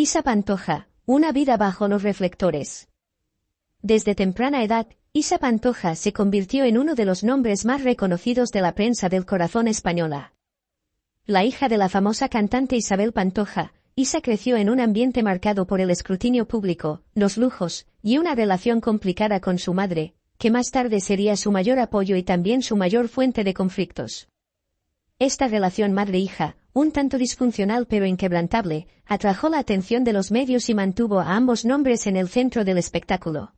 Isa Pantoja, una vida bajo los reflectores. Desde temprana edad, Isa Pantoja se convirtió en uno de los nombres más reconocidos de la prensa del corazón española. La hija de la famosa cantante Isabel Pantoja, Isa creció en un ambiente marcado por el escrutinio público, los lujos, y una relación complicada con su madre, que más tarde sería su mayor apoyo y también su mayor fuente de conflictos. Esta relación madre-hija, un tanto disfuncional pero inquebrantable, atrajo la atención de los medios y mantuvo a ambos nombres en el centro del espectáculo.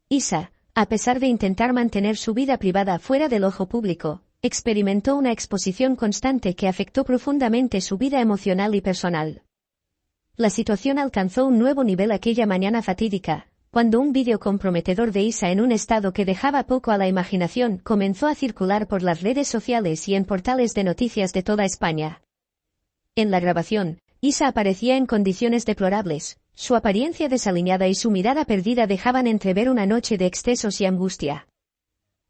Isa, a pesar de intentar mantener su vida privada fuera del ojo público, experimentó una exposición constante que afectó profundamente su vida emocional y personal. La situación alcanzó un nuevo nivel aquella mañana fatídica, cuando un vídeo comprometedor de Isa en un estado que dejaba poco a la imaginación comenzó a circular por las redes sociales y en portales de noticias de toda España. En la grabación, Isa aparecía en condiciones deplorables, su apariencia desaliñada y su mirada perdida dejaban entrever una noche de excesos y angustia.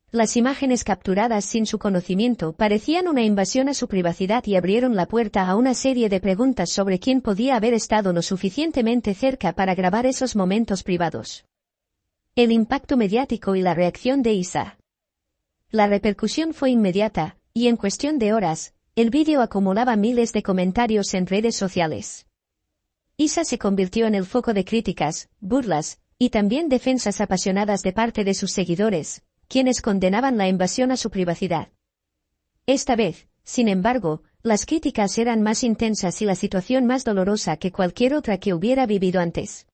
Las imágenes capturadas sin su conocimiento parecían una invasión a su privacidad y abrieron la puerta a una serie de preguntas sobre quién podía haber estado lo suficientemente cerca para grabar esos momentos privados. El impacto mediático y la reacción de Isa. La repercusión fue inmediata, y en cuestión de horas, el vídeo acumulaba miles de comentarios en redes sociales. Isa se convirtió en el foco de críticas, burlas, y también defensas apasionadas de parte de sus seguidores, quienes condenaban la invasión a su privacidad. Esta vez, sin embargo, las críticas eran más intensas y la situación más dolorosa que cualquier otra que hubiera vivido antes.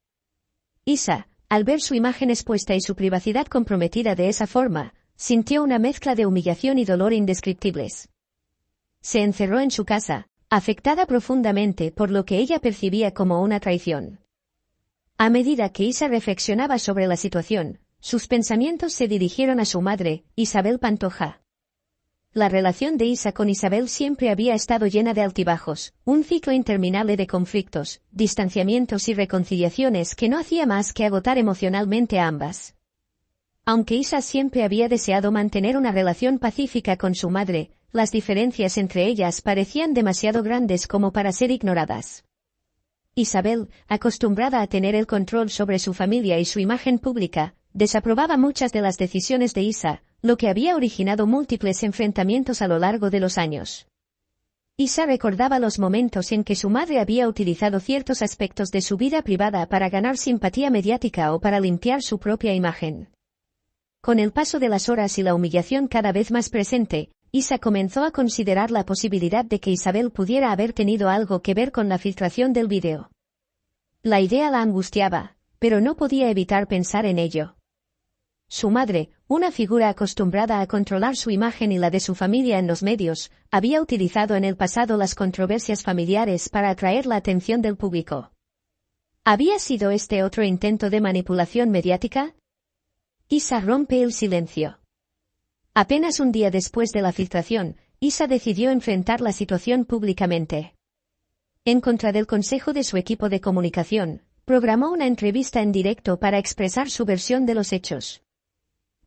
Isa, al ver su imagen expuesta y su privacidad comprometida de esa forma, sintió una mezcla de humillación y dolor indescriptibles. Se encerró en su casa, afectada profundamente por lo que ella percibía como una traición. A medida que Isa reflexionaba sobre la situación, sus pensamientos se dirigieron a su madre, Isabel Pantoja. La relación de Isa con Isabel siempre había estado llena de altibajos, un ciclo interminable de conflictos, distanciamientos y reconciliaciones que no hacía más que agotar emocionalmente a ambas. Aunque Isa siempre había deseado mantener una relación pacífica con su madre, las diferencias entre ellas parecían demasiado grandes como para ser ignoradas. Isabel, acostumbrada a tener el control sobre su familia y su imagen pública, desaprobaba muchas de las decisiones de Isa, lo que había originado múltiples enfrentamientos a lo largo de los años. Isa recordaba los momentos en que su madre había utilizado ciertos aspectos de su vida privada para ganar simpatía mediática o para limpiar su propia imagen. Con el paso de las horas y la humillación cada vez más presente, Isa comenzó a considerar la posibilidad de que Isabel pudiera haber tenido algo que ver con la filtración del vídeo. La idea la angustiaba, pero no podía evitar pensar en ello. Su madre, una figura acostumbrada a controlar su imagen y la de su familia en los medios, había utilizado en el pasado las controversias familiares para atraer la atención del público. ¿Había sido este otro intento de manipulación mediática? Isa rompe el silencio. Apenas un día después de la filtración, Isa decidió enfrentar la situación públicamente. En contra del consejo de su equipo de comunicación, programó una entrevista en directo para expresar su versión de los hechos.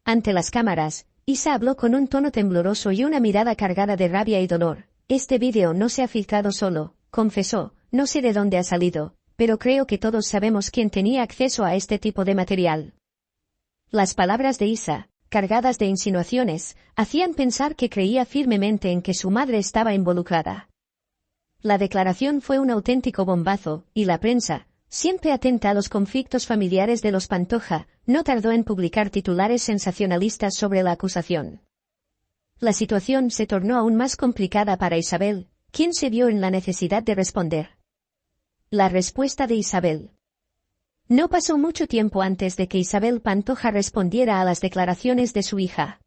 Ante las cámaras, Isa habló con un tono tembloroso y una mirada cargada de rabia y dolor. Este vídeo no se ha filtrado solo, confesó, no sé de dónde ha salido, pero creo que todos sabemos quién tenía acceso a este tipo de material. Las palabras de Isa, cargadas de insinuaciones, hacían pensar que creía firmemente en que su madre estaba involucrada. La declaración fue un auténtico bombazo, y la prensa, siempre atenta a los conflictos familiares de los Pantoja, no tardó en publicar titulares sensacionalistas sobre la acusación. La situación se tornó aún más complicada para Isabel, quien se vio en la necesidad de responder. La respuesta de Isabel. No pasó mucho tiempo antes de que Isabel Pantoja respondiera a las declaraciones de su hija.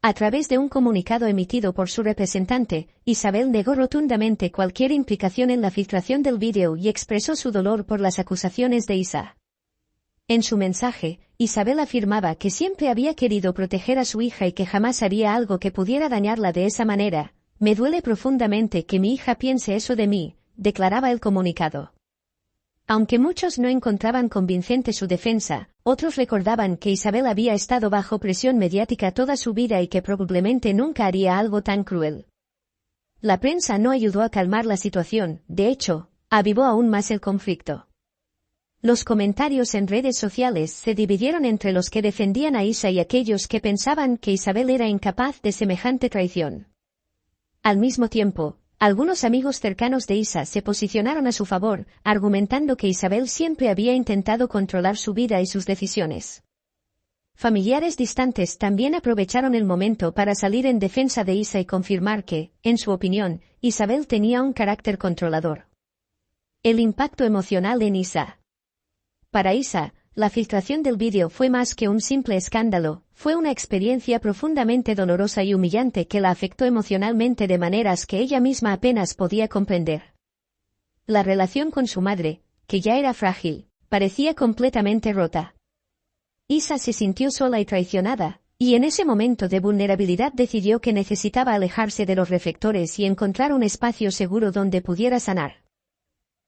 A través de un comunicado emitido por su representante, Isabel negó rotundamente cualquier implicación en la filtración del vídeo y expresó su dolor por las acusaciones de Isa. En su mensaje, Isabel afirmaba que siempre había querido proteger a su hija y que jamás haría algo que pudiera dañarla de esa manera. Me duele profundamente que mi hija piense eso de mí, declaraba el comunicado. Aunque muchos no encontraban convincente su defensa, otros recordaban que Isabel había estado bajo presión mediática toda su vida y que probablemente nunca haría algo tan cruel. La prensa no ayudó a calmar la situación, de hecho, avivó aún más el conflicto. Los comentarios en redes sociales se dividieron entre los que defendían a Isa y aquellos que pensaban que Isabel era incapaz de semejante traición. Al mismo tiempo, algunos amigos cercanos de Isa se posicionaron a su favor, argumentando que Isabel siempre había intentado controlar su vida y sus decisiones. Familiares distantes también aprovecharon el momento para salir en defensa de Isa y confirmar que, en su opinión, Isabel tenía un carácter controlador. El impacto emocional en Isa. Para Isa, la filtración del vídeo fue más que un simple escándalo, fue una experiencia profundamente dolorosa y humillante que la afectó emocionalmente de maneras que ella misma apenas podía comprender. La relación con su madre, que ya era frágil, parecía completamente rota. Isa se sintió sola y traicionada, y en ese momento de vulnerabilidad decidió que necesitaba alejarse de los reflectores y encontrar un espacio seguro donde pudiera sanar.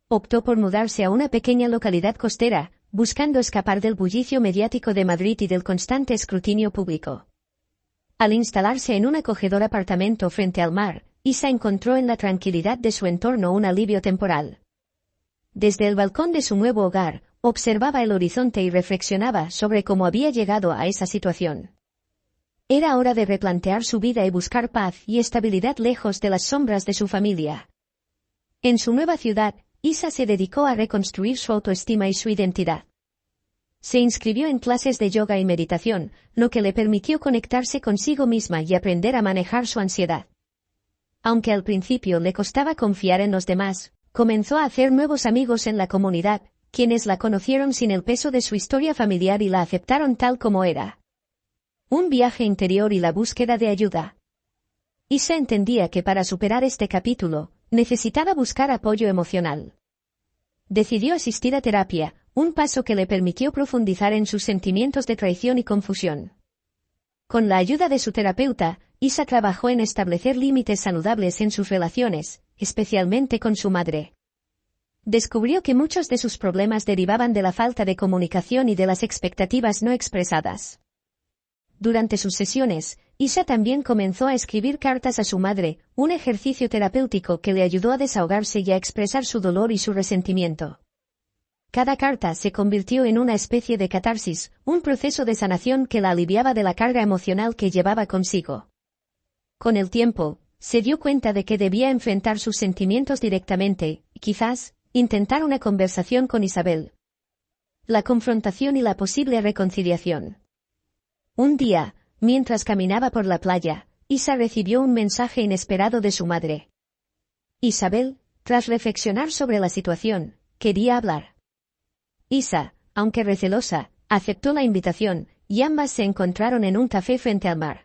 Optó por mudarse a una pequeña localidad costera, buscando escapar del bullicio mediático de Madrid y del constante escrutinio público. Al instalarse en un acogedor apartamento frente al mar, Isa encontró en la tranquilidad de su entorno un alivio temporal. Desde el balcón de su nuevo hogar, observaba el horizonte y reflexionaba sobre cómo había llegado a esa situación. Era hora de replantear su vida y buscar paz y estabilidad lejos de las sombras de su familia. En su nueva ciudad, Isa se dedicó a reconstruir su autoestima y su identidad. Se inscribió en clases de yoga y meditación, lo que le permitió conectarse consigo misma y aprender a manejar su ansiedad. Aunque al principio le costaba confiar en los demás, comenzó a hacer nuevos amigos en la comunidad, quienes la conocieron sin el peso de su historia familiar y la aceptaron tal como era. Un viaje interior y la búsqueda de ayuda. Isa entendía que para superar este capítulo, necesitaba buscar apoyo emocional. Decidió asistir a terapia, un paso que le permitió profundizar en sus sentimientos de traición y confusión. Con la ayuda de su terapeuta, Isa trabajó en establecer límites saludables en sus relaciones, especialmente con su madre. Descubrió que muchos de sus problemas derivaban de la falta de comunicación y de las expectativas no expresadas. Durante sus sesiones, Isa también comenzó a escribir cartas a su madre, un ejercicio terapéutico que le ayudó a desahogarse y a expresar su dolor y su resentimiento. Cada carta se convirtió en una especie de catarsis, un proceso de sanación que la aliviaba de la carga emocional que llevaba consigo. Con el tiempo, se dio cuenta de que debía enfrentar sus sentimientos directamente, y quizás, intentar una conversación con Isabel. La confrontación y la posible reconciliación. Un día, mientras caminaba por la playa, Isa recibió un mensaje inesperado de su madre. Isabel, tras reflexionar sobre la situación, quería hablar. Isa, aunque recelosa, aceptó la invitación, y ambas se encontraron en un café frente al mar.